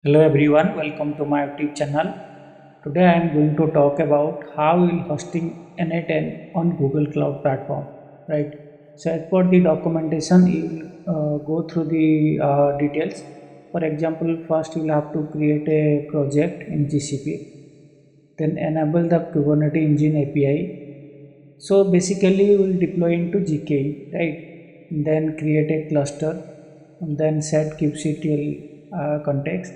Hello everyone, welcome to my YouTube channel. Today I am going to talk about how will hosting N8N on Google Cloud Platform. Right. So as per the documentation, you will go through the details. For example, first you will have to create a project in GCP, then enable the Kubernetes Engine API. So basically, you will deploy into GKE, right? Then create a cluster, and then set kubectl context,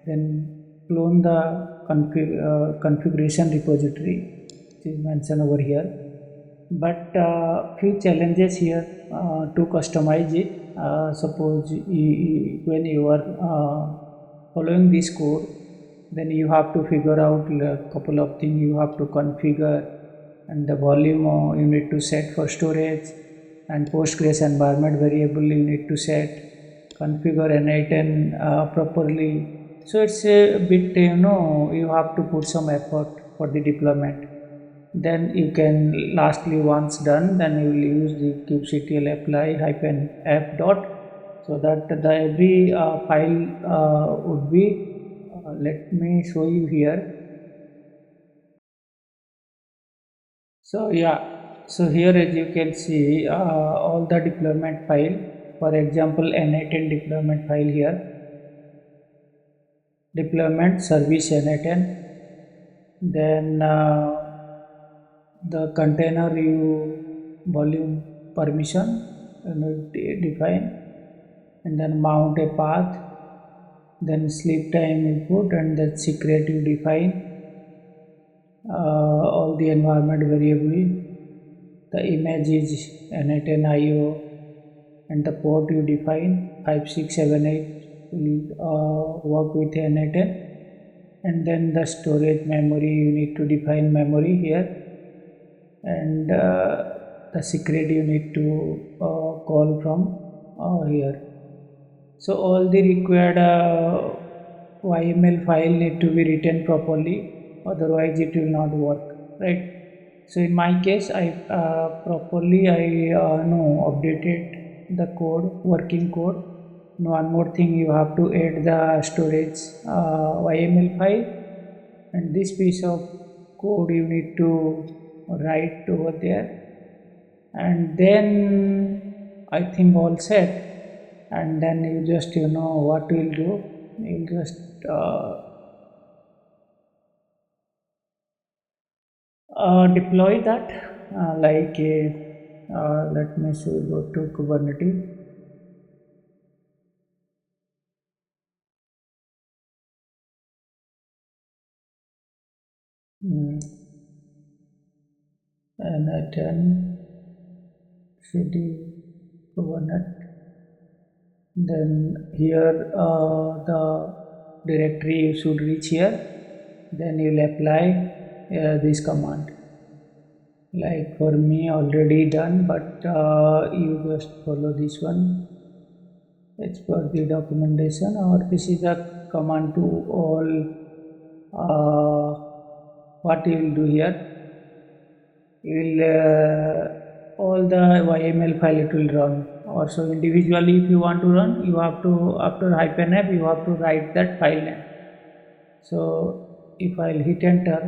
then clone the configuration repository, which is mentioned over here. But few challenges here to customize it. Suppose when you are following this code, then you have to figure out a couple of things. You have to configure, and the volume you need to set for storage, and Postgres environment variable you need to set, configure N8N properly. So it's a bit, you have to put some effort for the deployment. Then you can lastly, once done, then you will use the kubectl apply -f dot, so that the every file would be, let me show you here. So yeah, so here as you can see, all the deployment file, for example N8N deployment file here, deployment service N8N, then the container you volume permission you need to define, and then mount a path, then sleep time input, and the secret you define, all the environment variable, the image is N8N IO, and the port you define 5678 will work with N8N, and then the storage memory you need to define memory here, and the secret you need to call from here. So all the required YML file need to be written properly, otherwise it will not work, right? So in my case, I properly I no updated the code, working code. And one more thing, you have to add the storage YML file, and this piece of code you need to write over there, and then I think all set. And then you just, what you'll do, you'll just deploy that, let me see, go to Kubernetes. N8N cd Kubernetes. Then here the directory you should reach here. Then you'll apply this command. Like for me already done, but you just follow this one as per the documentation, or this is a command to all. uh, what you will do here, you will all the YML file it will run. Also individually, if you want to run, you have to, after -f you have to write that file name. So if I'll hit enter,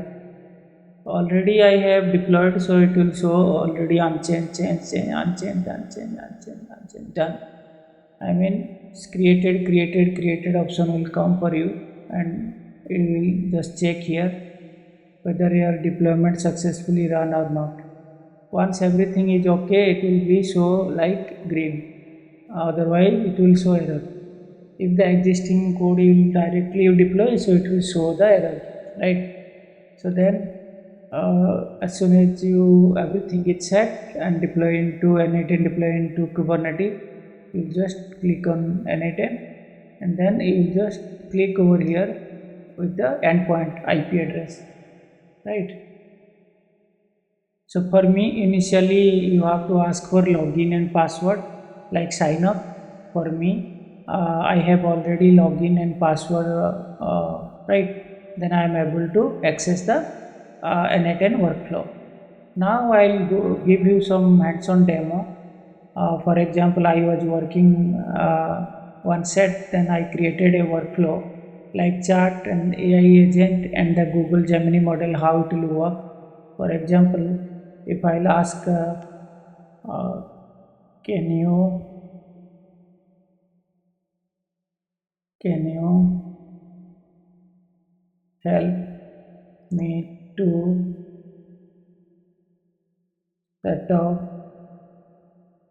already I have deployed, so it will show already unchanged, change, unchanged, unchanged, unchanged, unchanged, done. I mean, it's created option will come for you, and it will just check here whether your deployment successfully run or not. Once everything is okay, it will be show like green, otherwise it will show error. If the existing code you directly you deploy, so it will show the error, right? So then as soon as you everything is set and deploy into N8N, deploy into Kubernetes, you just click on N8N, and then you just click over here with the endpoint IP address, right? So for me, initially you have to ask for login and password, like sign up. For me, I have already login and password, right? Then I am able to access the N8N workflow. Now I'll give you some hands-on demo. For example, I was working one set, then I created a workflow. like chat and AI agent and the Google Gemini model, how it will work. For example, if I'll ask, uh, can you help me to set up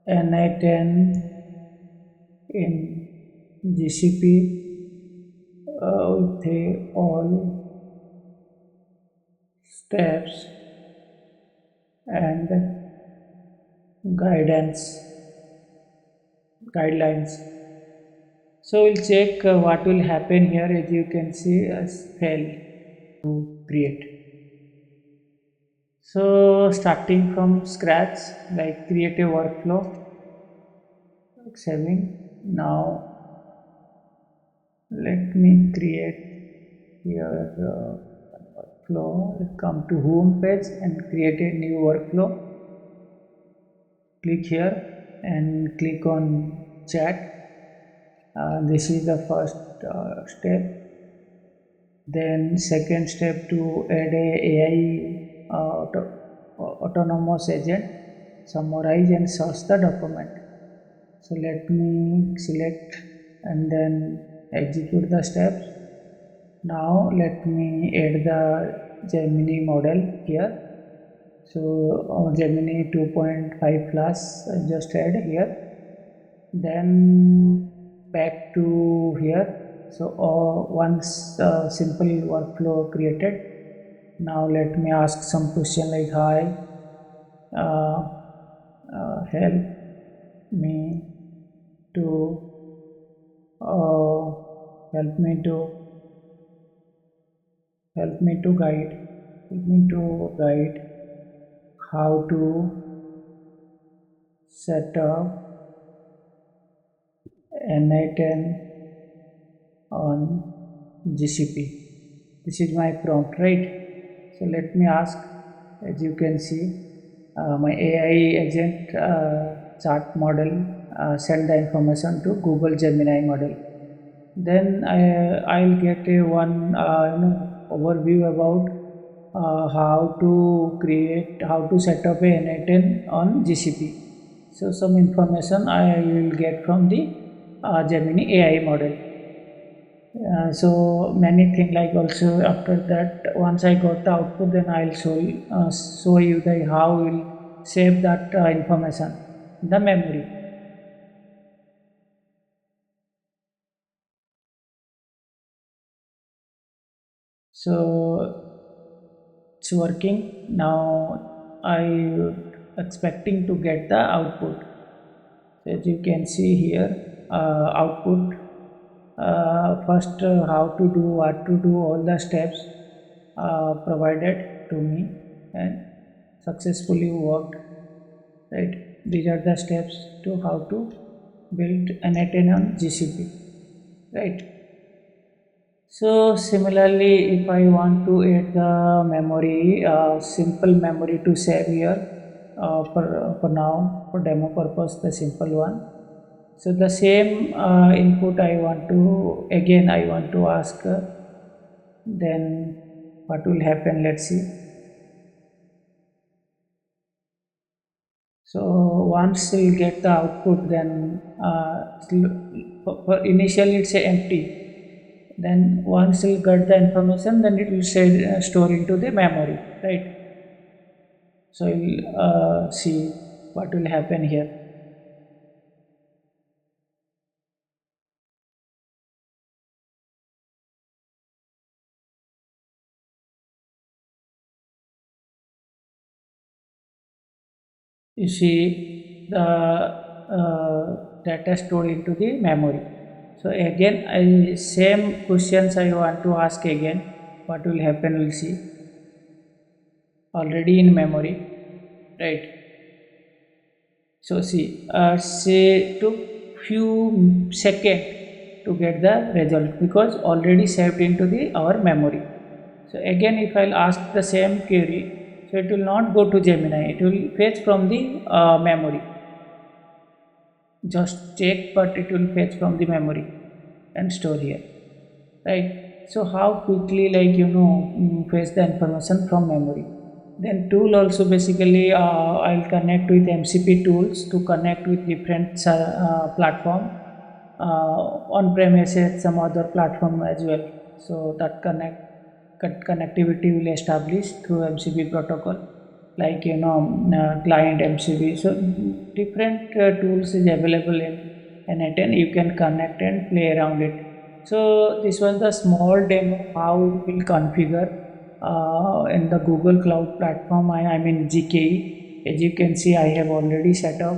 N10 in GCP with all steps and guidance guidelines. So we'll check what will happen here. As you can see, as fail to create. So starting from scratch, like create a workflow, like saving. Now let me create here workflow. Come to home page and create a new workflow. Click here and click on chat. This is the first step. Then second step, to add a AI autonomous agent, summarize and search the document. So let me select and then execute the steps. Now let me add the Gemini model here. So Gemini 2.5 plus just add here. Then back to here. So once simple workflow created. Now let me ask some question like, hi, uh, help me to uh, help me to guide how to set up N10 on GCP. This is my prompt, right? So let me ask. As you can see, my AI agent chart model send the information to Google Gemini model. Then I'll get a one overview about how to set up a N10 on GCP. So some information I will get from the Gemini AI model. So many things, like also after that, once I got the output, then I'll show you the how we'll save that information in the memory. So it's working now. I expecting to get the output. So as you can see here, output, first how to do, what to do, all the steps provided to me and successfully worked, right? These are the steps to how to build an antenna on GCP, right? So similarly, if I want to add the memory, simple memory to save here, for now, for demo purpose, the simple one. So the same input I want to ask, then what will happen, let's see. So once we get the output, then for initially it's empty. Then once we get the information, then it will store into the memory, right? So we'll see what will happen here. You see the data stored into the memory. So again, same questions I want to ask again. What will happen, we'll see. Already in memory, right? So see, say took few seconds to get the result because already saved into the our memory. So again, if I'll ask the same query, so it will not go to Gemini, it will fetch from the memory. Just check, but it will fetch from the memory and store here, right? so how quickly fetch the information from memory. Then tool also basically I'll connect with MCP tools to connect with different platform on premises, some other platform as well. So that connectivity will establish through MCP protocol, like client MCP. So different tools is available in N10. You can connect and play around it. So this was the small demo how we will configure in the Google Cloud platform. I mean GKE. As you can see, I have already set up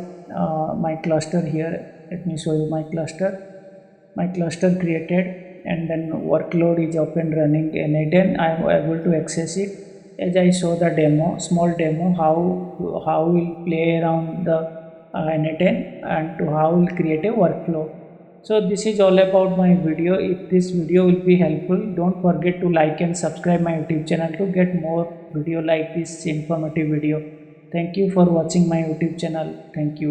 my cluster here. Let me show you my cluster. My cluster created, and then workload is up and running, and then I am able to access it. As I saw the demo, small demo, how we'll play around the N10 and to how we'll create a workflow. So this is all about my video. If this video will be helpful, don't forget to like and subscribe my YouTube channel to get more video like this informative video. Thank you for watching my YouTube channel. Thank you.